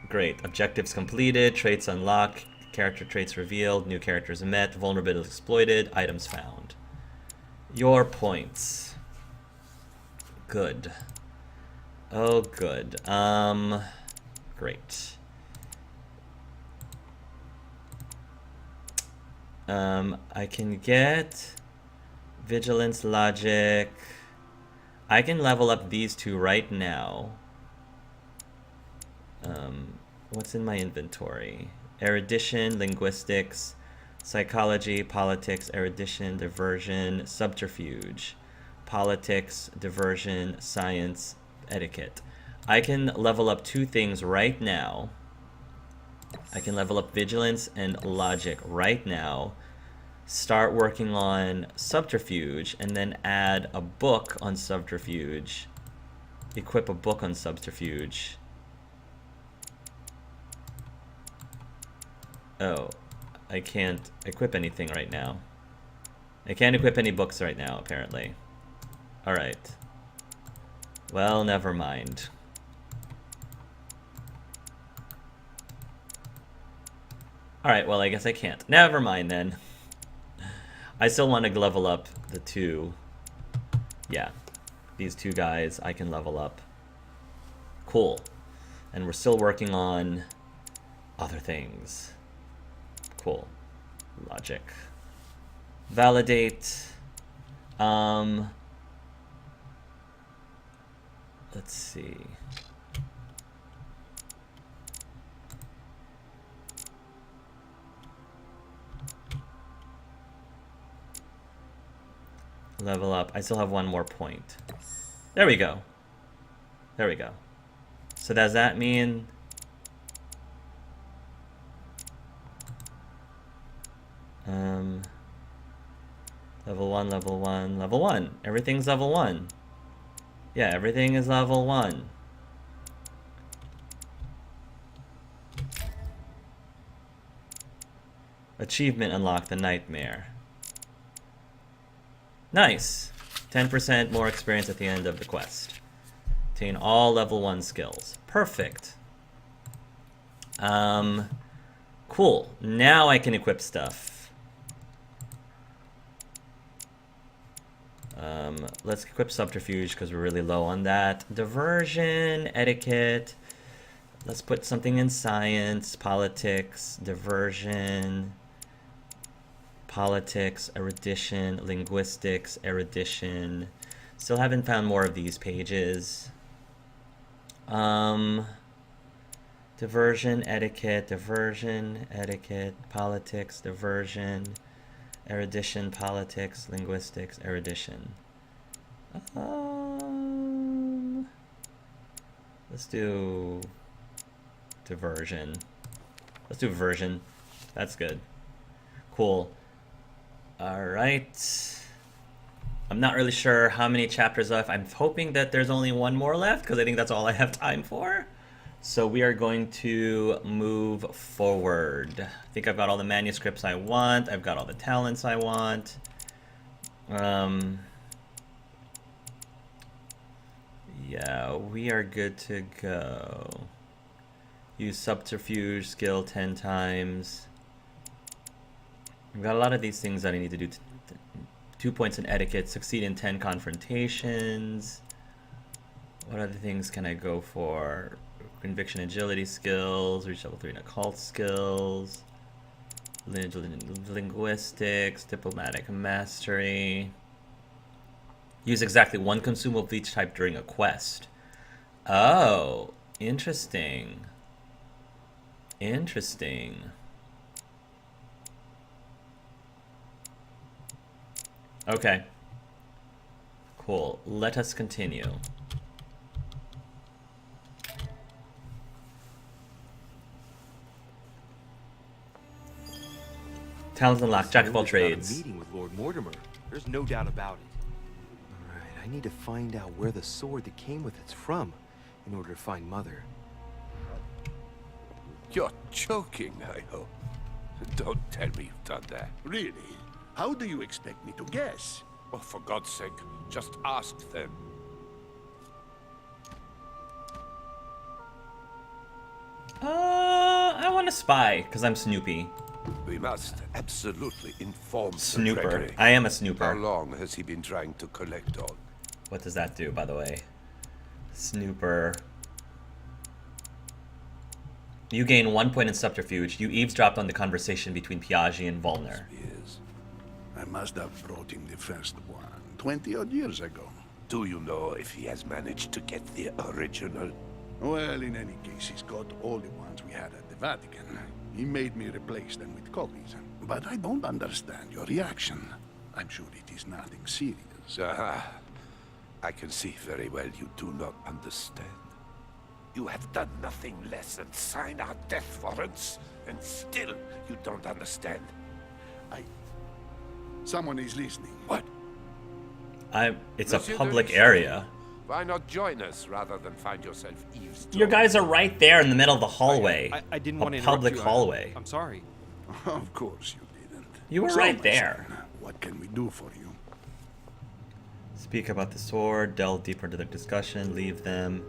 Great. Objectives completed, traits unlocked, character traits revealed, new characters met, vulnerabilities exploited, items found. Your points. Good. Oh, good. Great. I can get vigilance, logic. I can level up these two right now. What's in my inventory? Erudition, linguistics, psychology, politics, erudition, diversion, subterfuge, politics, diversion, science, etiquette. I can level up two things right now. I can level up vigilance and logic right now. Start working on subterfuge and then add a book on subterfuge. Equip a book on subterfuge. Oh, I can't equip anything right now. I can't equip any books right now, apparently. Alright. Well, never mind. Alright, well, I guess I can't. Never mind, then. I still want to level up the two. Yeah. These two guys, I can level up. Cool. And we're still working on other things. Cool. Logic. Validate. Let's see. Level up. I still have one more point. There we go. There we go. So does that mean... level 1, level 1, level 1. Everything's level 1. Yeah, everything is level 1. Achievement unlocked, the nightmare. Nice. 10% more experience at the end of the quest. Obtain all level 1 skills. Perfect. Cool. Now I can equip stuff. Let's equip subterfuge because we're really low on that. Diversion, etiquette. Let's put something in science, politics, diversion, politics, erudition, linguistics, erudition. Still haven't found more of these pages. Diversion, etiquette, politics, diversion, erudition, politics, linguistics, erudition. Let's do diversion. Let's do version. That's good. Cool. All right. I'm not really sure how many chapters left. I'm hoping that there's only one more left because I think that's all I have time for. So we are going to move forward. I think I've got all the manuscripts I want. I've got all the talents I want. Yeah, we are good to go. Use subterfuge skill 10 times. I've got a lot of these things that I need to do. 2 points in etiquette, succeed in 10 confrontations. What other things can I go for? Conviction agility skills, reach level 3 in occult skills, linguistics, diplomatic mastery. Use exactly 1 consumable of each type during a quest. Oh, interesting. Interesting. Okay. Cool. Let us continue. Talents unlocked, jack of all trades. Meeting with Lord Mortimer. There's no doubt about it. All right, I need to find out where the sword that came with it's from, in order to find Mother. You're joking, I hope. Don't tell me you've done that. Really? How do you expect me to guess? Oh, for God's sake, just ask them. I want to spy, because I'm Snoopy. We must absolutely inform Sir Snooper. Gregory. I am a How snooper. long has he been trying to collect on? What does that do, by the way? Snooper. You gain 1 point in subterfuge. You eavesdropped on the conversation between Piaggi and Volner. Yes. I must have brought him the first one 20-odd years ago. Do you know if he has managed to get the original? Well, in any case, he's got all the ones we had at the Vatican. He made me replace them with copies. But I don't understand your reaction. I'm sure it is nothing serious. I can see very well you do not understand. You have done nothing less than sign our death warrants, and still you don't understand. Someone is listening. What? It's a Monsieur public de area. Why not join us rather than find yourself eavesdropping? Your guys are right there in the middle of the hallway. I didn't A want to interrupt public you. hallway. I'm sorry. Of course you didn't. You were So, right my there. son, what can we do for you? Speak about the sword, delve deeper into the discussion, leave them.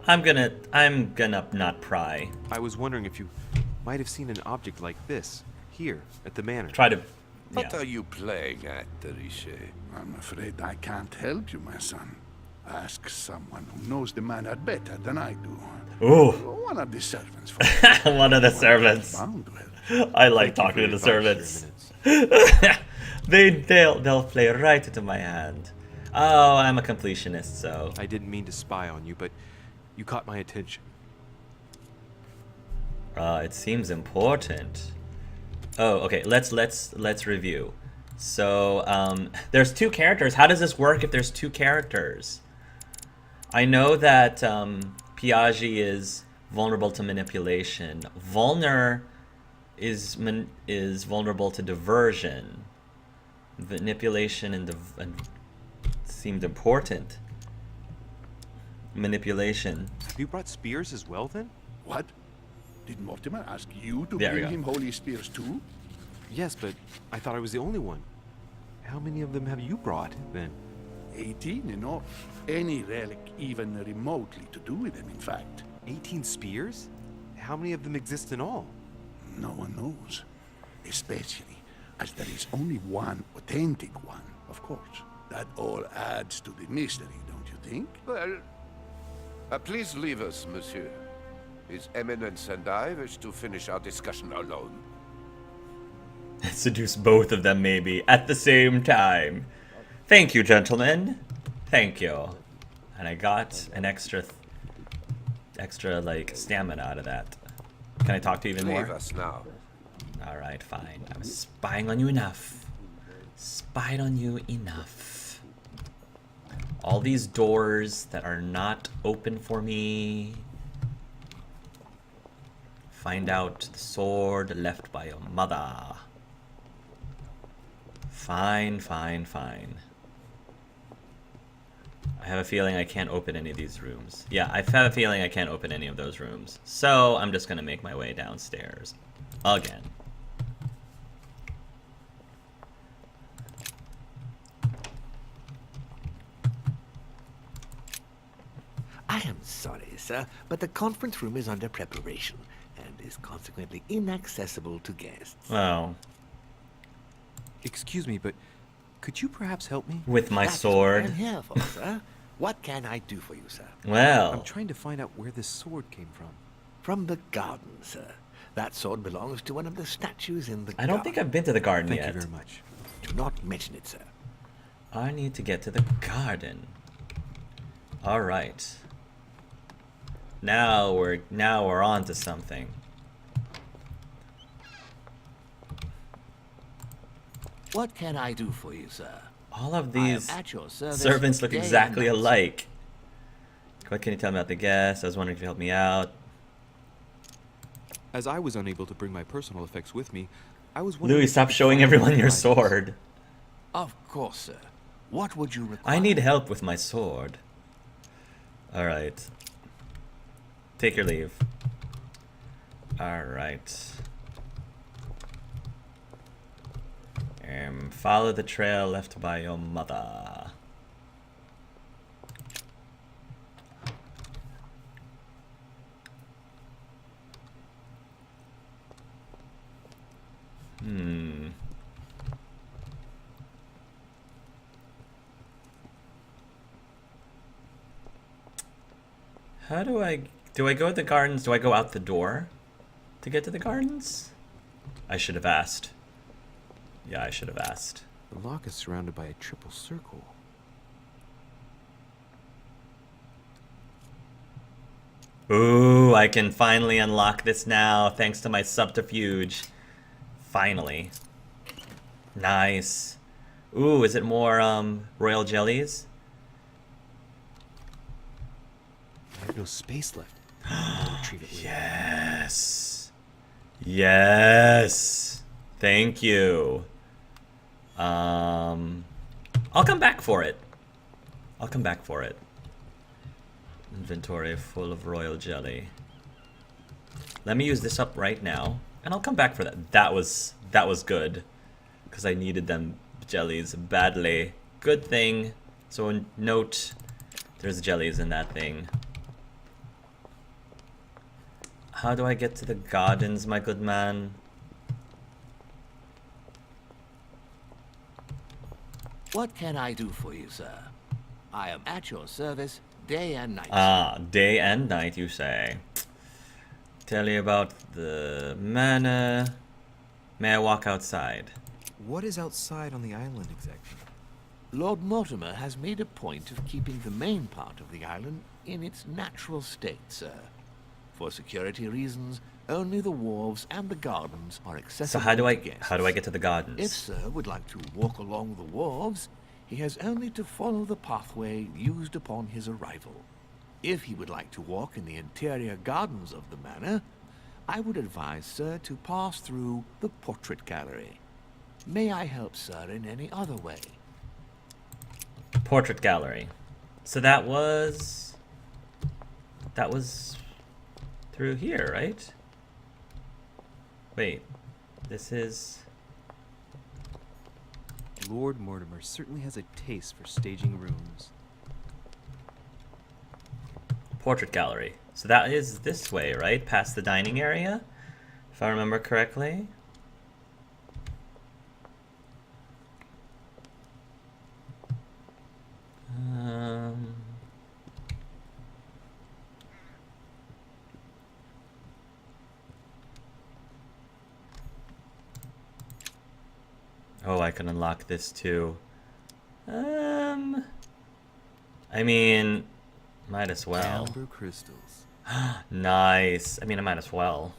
I'm gonna not pry. I was wondering if you might have seen an object like this here at the manor. Try to. What Yeah. are you playing at, Richet? I'm afraid I can't help you, my son. Ask someone who knows the manor better than I do. Ooh, One of the servants. For one of the servants. bound to help. I like Thank you talking to for the your advice, servants. Your Eminence. They'll play right into my hand. Oh, I'm a completionist, so I didn't mean to spy on you, but you caught my attention. it seems important. Oh, okay. Let's review. So there's two characters. How does this work if there's two characters? I know that Piaggi is vulnerable to manipulation. Volner is vulnerable to diversion. Manipulation and seemed important. Manipulation. Have you brought spears as well, then? What? Did Mortimer ask you to There we bring go. him holy spears too? Yes, but I thought I was the only one. How many of them have you brought, then? 18 in all. Any relic even remotely to do with them, in fact. 18 spears? How many of them exist in all? No one knows. Especially as there is only one authentic one, of course. That all adds to the mystery, don't you think? Well, please leave us, monsieur. His Eminence and I wish to finish our discussion alone. Seduce both of them, maybe, at the same time. Thank you, gentlemen. Thank you. And I got an extra, like, stamina out of that. Can I talk to you even Leave more? us now. Alright, fine. I was spying on you enough. Spied on you enough. All these doors that are not open for me. Find out the sword left by your mother. Fine, fine, fine. I have a feeling I can't open any of these rooms. Yeah, I have a feeling I can't open any of those rooms. So I'm just gonna make my way downstairs. Again. I am sorry, sir, but the conference room is under preparation and is consequently inaccessible to guests. Well, Excuse me, but could you perhaps help me? with my That's what sword. I'm here for, sir. What can I do for you, sir? I'm Well, trying to find out where this sword came from. From the garden, sir. That sword belongs to one of the statues in the I don't think I've been to the garden Thank yet. you very much. Do not mention it, sir. I need to get to the garden. All right. Now we're on to something. What can I do for you, sir? All of I am these at your service servants look day and exactly night, sir. alike. What can you tell me about the guests? I was wondering if you help me out. As I was unable to bring my personal effects with me, I was wondering Louis, if you stop could showing find everyone any your items. sword. Of course, sir. What would you require? I need help with my sword. All right. Take your leave. All right. Follow the trail left by your mother. How do I go to the gardens? Do I go out the door to get to the gardens? I should have asked. Yeah, I should have asked. The lock is surrounded by a triple circle. Ooh, I can finally unlock this now, thanks to my subterfuge. Finally. Nice. Ooh, is it more royal jellies? I have no space left. I'll retrieve it later. Yes. Yes. Thank you. I'll come back for it. I'll come back for it. Inventory full of royal jelly. Let me use this up right now, and I'll come back for that. That was good, because I needed them jellies badly. Good thing. So note, there's jellies in that thing. How do I get to the gardens, my good man? What can I do for you, sir? I am at your service day and night. Ah, day and night, you say. Tell you about the manor. May I walk outside? What is outside on the island exactly? Lord Mortimer has made a point of keeping the main part of the island in its natural state, sir. For security reasons, only the wharves and the gardens are accessible So how do I to guests. get to the gardens? If sir would like to walk along the wharves, he has only to follow the pathway used upon his arrival. If he would like to walk in the interior gardens of the manor, I would advise sir to pass through the portrait gallery. May I help sir in any other way? Portrait gallery. So that was through here, right? Wait, this is... Lord Mortimer certainly has a taste for staging rooms. Portrait gallery. So that is this way, right? Past the dining area, if I remember correctly. Oh, I can unlock this too. I mean, might as well. Amber crystals. Nice. I mean, I might as well.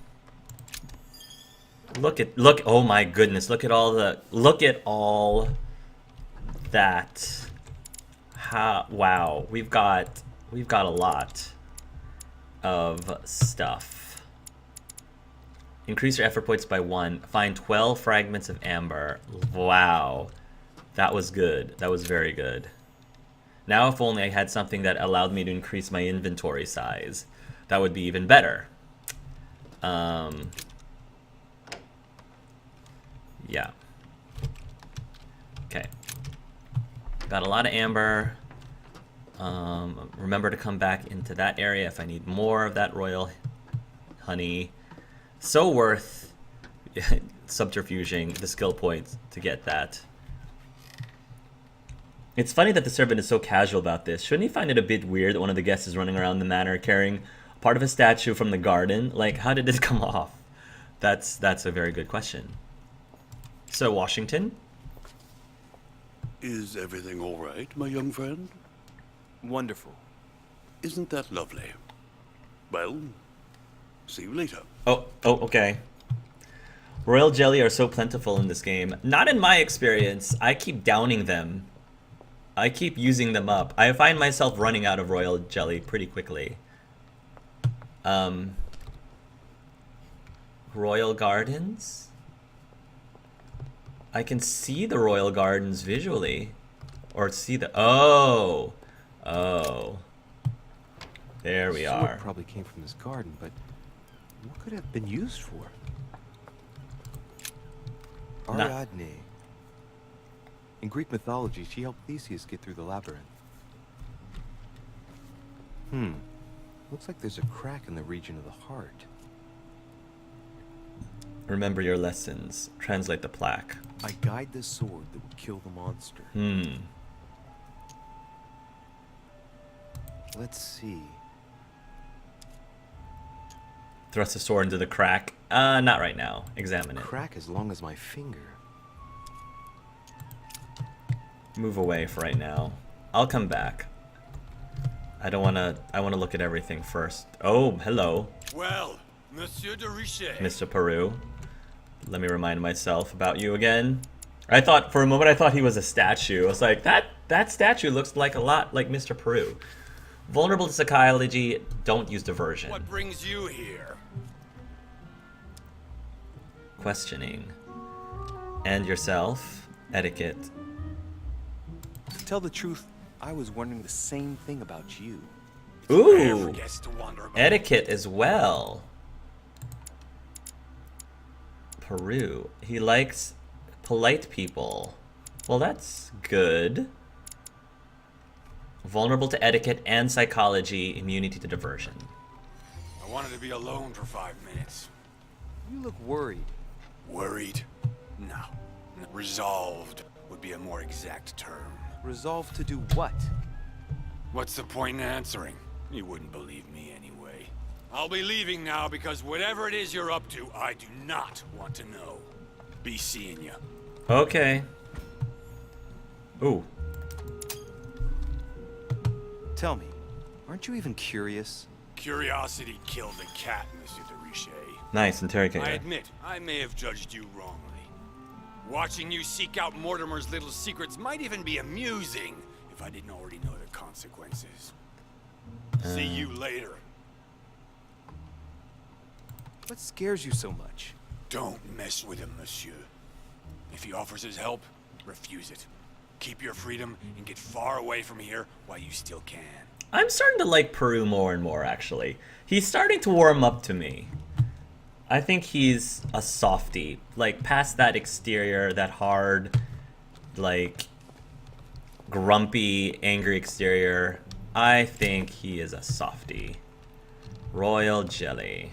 Look, oh my goodness, look at all that. Wow, we've got a lot of stuff. Increase your effort points by 1. Find 12 fragments of amber. Wow. That was good. That was very good. Now if only I had something that allowed me to increase my inventory size. That would be even better. Yeah. Okay. Got a lot of amber. Remember to come back into that area if I need more of that royal honey. So worth subterfuging the skill points to get that. It's funny that the servant is so casual about this. Shouldn't he find it a bit weird that one of the guests is running around the manor carrying part of a statue from the garden? Like, how did this come off? That's a very good question. So, Washington? Is everything all right, my young friend? Wonderful. Isn't that lovely? Well, see you later. Oh, okay. Royal jelly are so plentiful in this game. Not in my experience. I keep downing them. I keep using them up. I find myself running out of royal jelly pretty quickly. Royal Gardens? I can see the Royal Gardens visually. Or see the... Oh! There we are. Probably came from this garden, but what could it have been used for? Ariadne. In Greek mythology, she helped Theseus get through the labyrinth. Looks like there's a crack in the region of the heart. Remember your lessons. Translate the plaque. I guide the sword that will kill the monster. Let's see. Thrust a sword into the crack. Not right now. Examine it. Crack as long as my finger. Move away for right now. I'll come back. I wanna look at everything first. Oh, hello, Well, Monsieur de Richet. Mr. Peru. Let me remind myself about you again. I thought, for a moment, I thought he was a statue. I was like, that statue looks like a lot like Mr. Peru. Vulnerable to psychology, don't use diversion. What brings you here? Questioning. And yourself. Etiquette. To tell the truth, I was wondering the same thing about you. Who Ooh, forgets to wander about? etiquette as well. Peru. He likes polite people. Well, that's good. Vulnerable to etiquette and psychology, immunity to diversion. I wanted to be alone for 5 minutes. You look worried. Worried? No. Resolved would be a more exact term. Resolved to do what? What's the point in answering? You wouldn't believe me anyway. I'll be leaving now because whatever it is you're up to, I do not want to know. Be seeing ya. Okay. Ooh. Tell me, aren't you even curious? Curiosity killed the cat, Monsieur de Richet. Nice, I interrogator. admit, I may have judged you wrongly. Watching you seek out Mortimer's little secrets might even be amusing if I didn't already know the consequences. See you later. What scares you so much? Don't mess with him, monsieur. If he offers his help, refuse it. Keep your freedom and get far away from here while you still can. I'm starting to like Peru more and more, actually. He's starting to warm up to me. I think he's a softie. Like, past that exterior, that hard, like, grumpy, angry exterior, I think he is a softie. Royal jelly.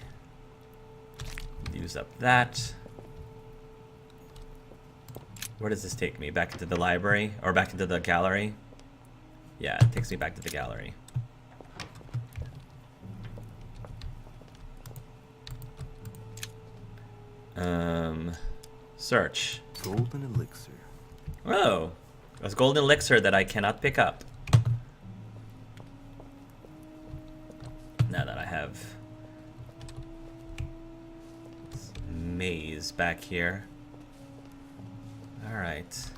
Use up that. Where does this take me? Back into the library? Or back into the gallery? Yeah, it takes me back to the gallery. Search. Golden elixir. Oh, a golden elixir that I cannot pick up. Now that I have this maze back here. All right.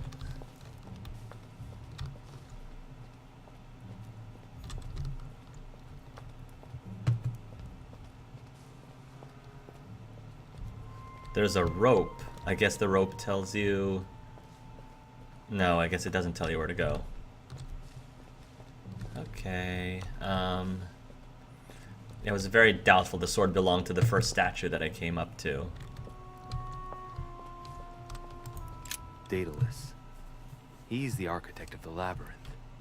There's a rope. I guess the rope tells you... No, I guess it doesn't tell you where to go. Okay. It was very doubtful the sword belonged to the first statue that I came up to. Daedalus. He's the architect of the labyrinth.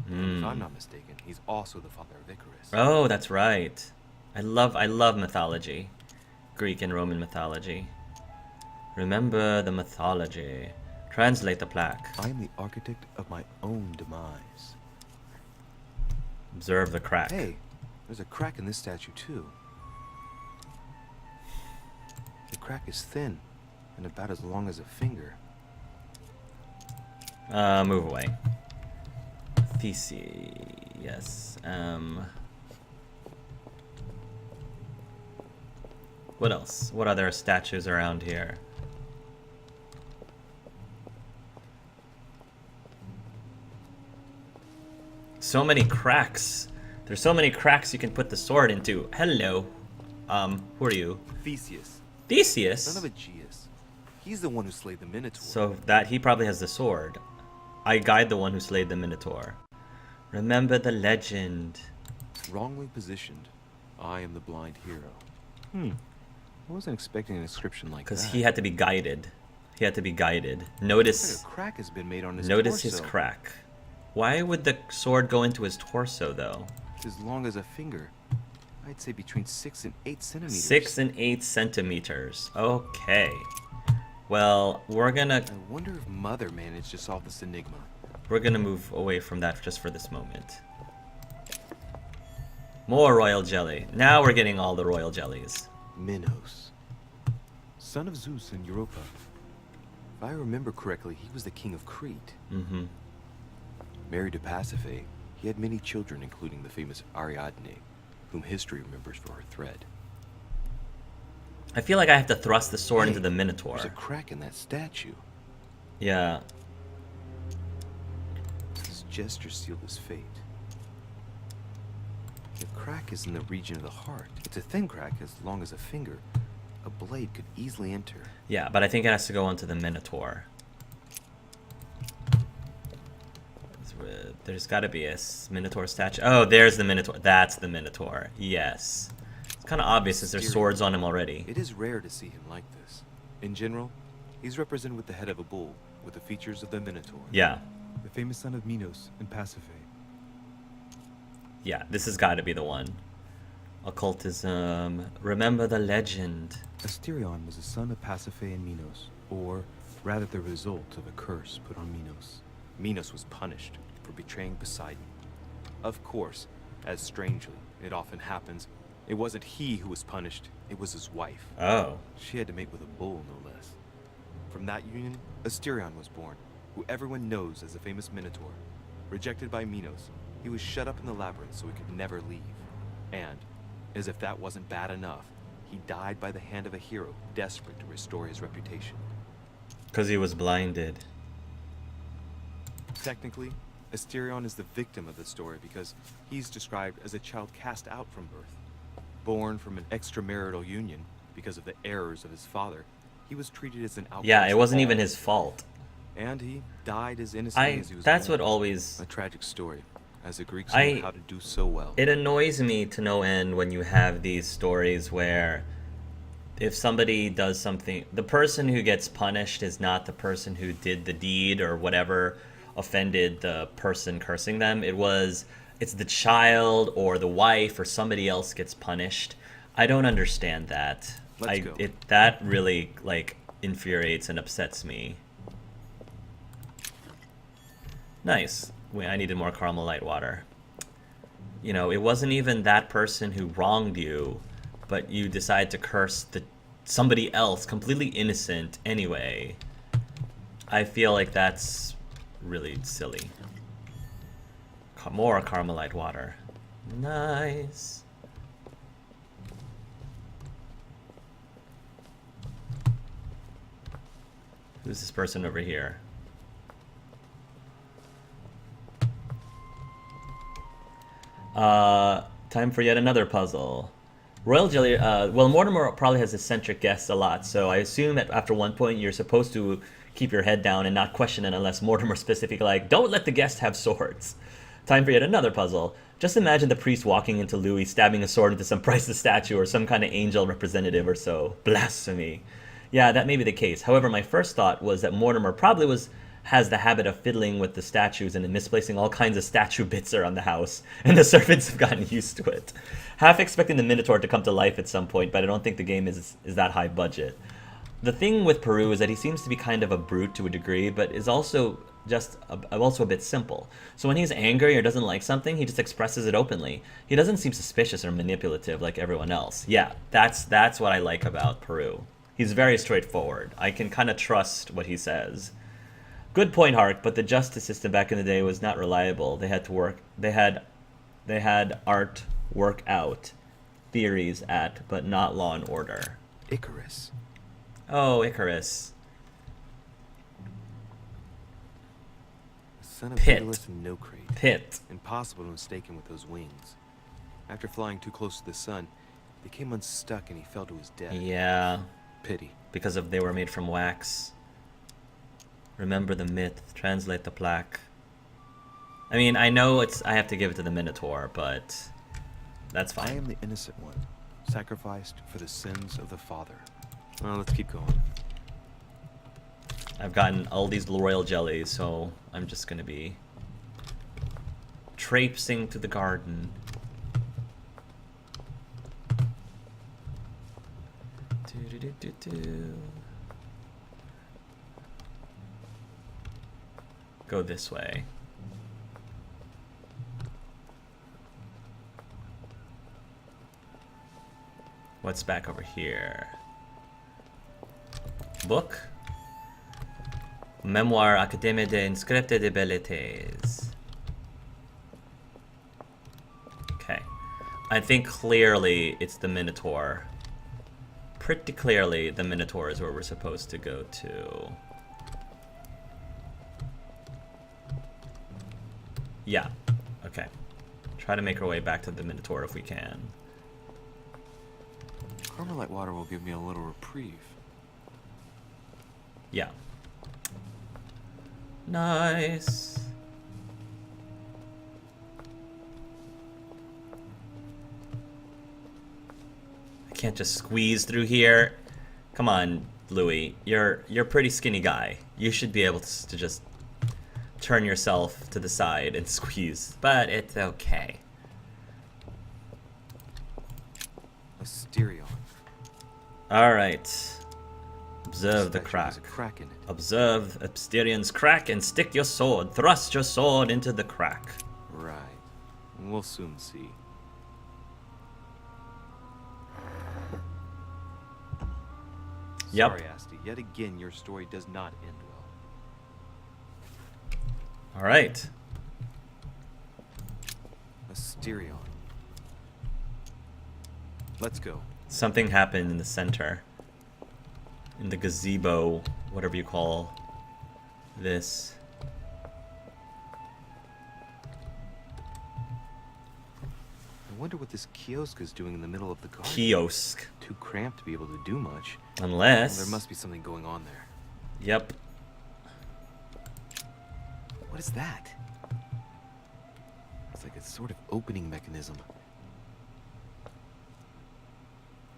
If I'm not mistaken, he's also the father of Icarus. Oh, that's right. I love mythology. Greek and Roman mythology. Remember the mythology. Translate the plaque. I am the architect of my own demise. Observe the crack. Hey, there's a crack in this statue too. The crack is thin and about as long as a finger. Move away. Theses. Yes. What else? What other statues around here? So many cracks. There's so many cracks you can put the sword into. Hello. Who are you? Theseus, Theseus? son of Aegeus. He's the one who slayed the Minotaur. So that he probably has the sword. I guide the one who slayed the Minotaur. Remember the legend. Wrongly positioned. I am the blind hero. I wasn't expecting an inscription like that. Because he had to be guided. He had to be guided. Like Notice a crack has been made on his Notice torso. his crack. Why would the sword go into his torso, though? It's as long as a finger. I'd say between 6 and 8 centimeters. 6 and 8 centimeters. Okay. Well, we're gonna I wonder if Mother managed to solve this enigma. move away from that just for this moment. More royal jelly. Now we're getting all the royal jellies. Minos. Son of Zeus and Europa. If I remember correctly, he was the king of Crete. Mm-hmm. Married to Pasiphae, he had many children, including the famous Ariadne, whom history remembers for her thread. I feel like I have to thrust the sword Hey, into the Minotaur. There's a crack in that statue. Yeah. His gesture sealed his fate. The crack is in the region of the heart. It's a thin crack as long as a finger. A blade could easily enter. Yeah, but I think it has to go onto the Minotaur. There's got to be a Minotaur statue. Oh, there's the Minotaur. That's the Minotaur. Yes. It's kind of obvious since there's swords on him already. It is rare to see him like this. In general, he's represented with the head of a bull, with the features of the Minotaur. Yeah. The famous son of Minos and Pasiphae. Yeah, this has got to be the one. Occultism. Remember the legend. Asterion was the son of Pasiphae and Minos, or rather the result of a curse put on Minos. Minos was punished for betraying Poseidon. Of course, as strangely it often happens, it wasn't he who was punished, it was his wife. Oh. She had to mate with a bull, no less. From that union, Asterion was born, who everyone knows as the famous Minotaur. Rejected by Minos, he was shut up in the labyrinth so he could never leave. And, as if that wasn't bad enough, he died by the hand of a hero desperate to restore his reputation. Because he was blinded. Technically, Asterion is the victim of the story because he's described as a child cast out from birth. Born from an extramarital union because of the errors of his father, he was treated as an outcast. Yeah, it wasn't of even all. his fault. And he died as innocently as he was That's born. what always... A tragic story, as the Greeks knew how to do so well. It annoys me to no end when you have these stories where if somebody does something, the person who gets punished is not the person who did the deed or whatever offended the person cursing them. It's the child or the wife or somebody else gets punished. I don't understand that. Let's go. That really infuriates and upsets me. Nice. I needed more caramel light water. You know, it wasn't even that person who wronged you, but you decide to curse somebody else, completely innocent anyway. I feel like that's really silly. More Carmelite water. Nice. Who's this person over here? Time for yet another puzzle. Royal Jelly, well, Mortimer probably has eccentric guests a lot, so I assume that after one point you're supposed to keep your head down and not question it unless Mortimer specifically don't let the guest have swords. Time for yet another puzzle. Just imagine the priest walking into Louis, stabbing a sword into some priceless statue or some kind of angel representative or so. Blasphemy. Yeah, that may be the case. However, my first thought was that Mortimer probably has the habit of fiddling with the statues and misplacing all kinds of statue bits around the house, and the servants have gotten used to it. Half expecting the Minotaur to come to life at some point, but I don't think the game is that high budget. The thing with Peru is that he seems to be kind of a brute to a degree, but is also also a bit simple. So when he's angry or doesn't like something, he just expresses it openly. He doesn't seem suspicious or manipulative like everyone else. Yeah, that's what I like about Peru. He's very straightforward. I can kind of trust what he says. Good point, Hark, but the justice system back in the day was not reliable. They had art work out theories but not law and order. Icarus. Oh, Icarus. The son of Pit. Daedalus and Nocrate. Pit. Impossible to mistake him with those wings. After flying too close to the sun, they came unstuck and he fell to his death. Yeah. Pity. Because they were made from wax. Remember the myth. Translate the plaque. I mean, I know I have to give it to the Minotaur, but that's fine. I am the innocent one, sacrificed for the sins of the father. Well, let's keep going. I've gotten all these royal jellies, so I'm just gonna be traipsing to the garden. Go this way. What's back over here? Book? Memoir Académie des Inscriptes de Belles. Okay. I think clearly it's the Minotaur. Pretty clearly the Minotaur is where we're supposed to go to. Yeah. Okay. Try to make our way back to the Minotaur if we can. Carmelite water will give me a little reprieve. Yeah. Nice. I can't just squeeze through here. Come on, Louis. You're a pretty skinny guy. You should be able to just turn yourself to the side and squeeze, but it's okay. Asterion. All right. Observe the Statue crack. has a crack in it. Observe Asterian's crack and stick your sword. Thrust your sword into the crack. Right. We'll soon see. Yep. Sorry, Asti. Yet again, your story does not end well. All right. Asterion. Let's go. Something happened in the center. In the gazebo, whatever you call this. I wonder what this kiosk is doing in the middle of the garden. Kiosk. Too cramped to be able to do much. Unless... Well, there must be something going on there. Yep. What is that? It's like a sort of opening mechanism.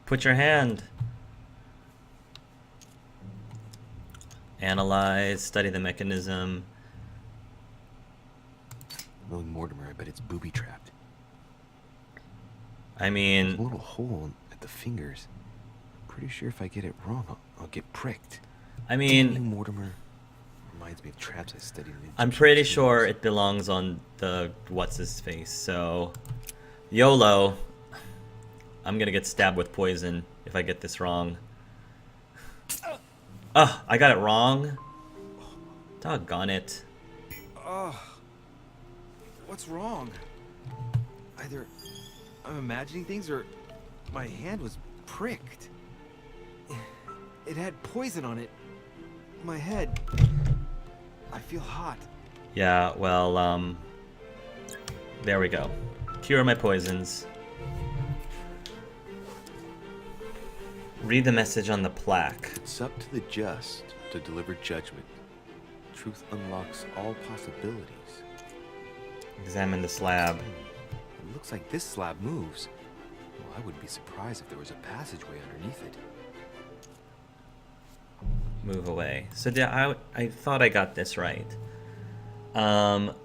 Put your hand. Analyze, study the mechanism. Knowing Mortimer, I bet it's booby-trapped. I There's a mean, little hole at the fingers. Pretty sure if I get it wrong, I'll get pricked. I Knowing mean, Mortimer reminds me of traps I studied in I'm pretty sure it belongs on the what's-his-face, so... YOLO. I'm gonna get stabbed with poison if I get this wrong. Ugh, I got it wrong? Doggone it. What's wrong? Either I'm imagining things or my hand was pricked. It had poison on it. My head. I feel hot. Yeah, well, there we go. Cure my poisons. Read the message on the plaque. It's up to the just to deliver judgment. Truth unlocks all possibilities. Examine the slab. It looks like this slab moves. Well, I wouldn't be surprised if there was a passageway underneath it. Move away. So I thought I got this right. The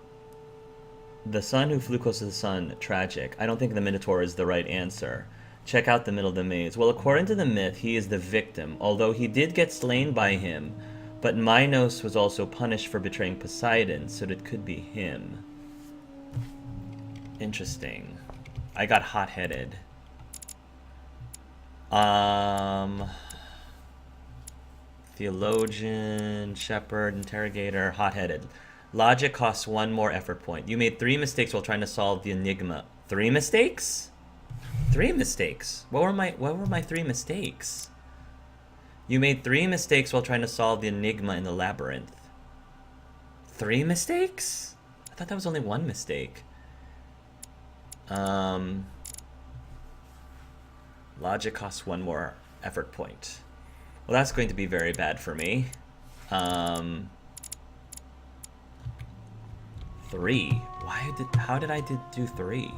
son who flew close to the sun, tragic. I don't think the Minotaur is the right answer. Check out the middle of the maze. Well, according to the myth, he is the victim, although he did get slain by him. But Minos was also punished for betraying Poseidon, so it could be him. Interesting. I got hot-headed. Theologian, shepherd, interrogator, hot-headed. Logic costs 1 more effort point. You made 3 mistakes while trying to solve the enigma. 3 mistakes? 3 mistakes? What were my 3 mistakes? You made 3 mistakes while trying to solve the enigma in the labyrinth. 3 mistakes? I thought that was only 1 mistake. Logic costs 1 more effort point. Well, that's going to be very bad for me. 3. How did I do 3?